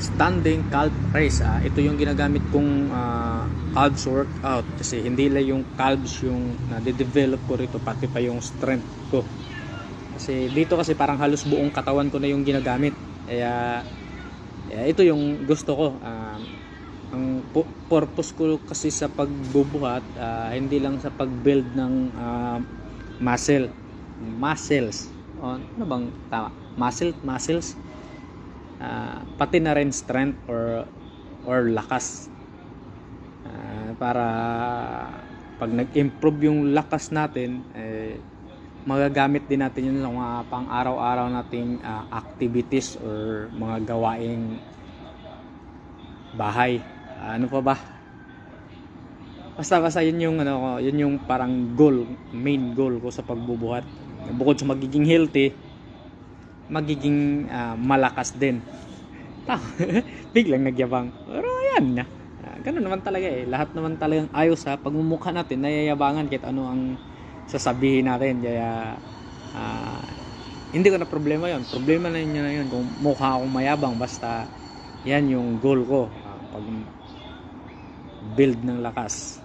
standing calf raise. Ito yung ginagamit kong calves workout kasi hindi lang yung calves yung nade-develop ko rito, pati pa yung strength ko. Kasi dito kasi parang halos buong katawan ko na yung ginagamit. Kaya ito yung gusto ko. Ang purpose ko kasi sa pagbubuhat, hindi lang sa pag-build ng muscles. Ano bang tama? Muscles. Pati na rin strength or lakas. Para pag nag-improve yung lakas natin, magagamit din natin yun sa mga pang-araw-araw nating activities or mga gawaing bahay. Ano pa ba? Basta yun yung yun yung parang main goal ko sa pagbubuhat. Bukod sa magiging healthy, magiging malakas din. Biglang nagyabang. Pero yan na. Ganun naman talaga lahat naman talagang ayos sa pagmumukha natin, nayayabangan kahit ano ang sasabihin natin. Kaya hindi ko na problema yon. Problema na yun kung mukha akong mayabang, basta yan yung goal ko, pag build ng lakas.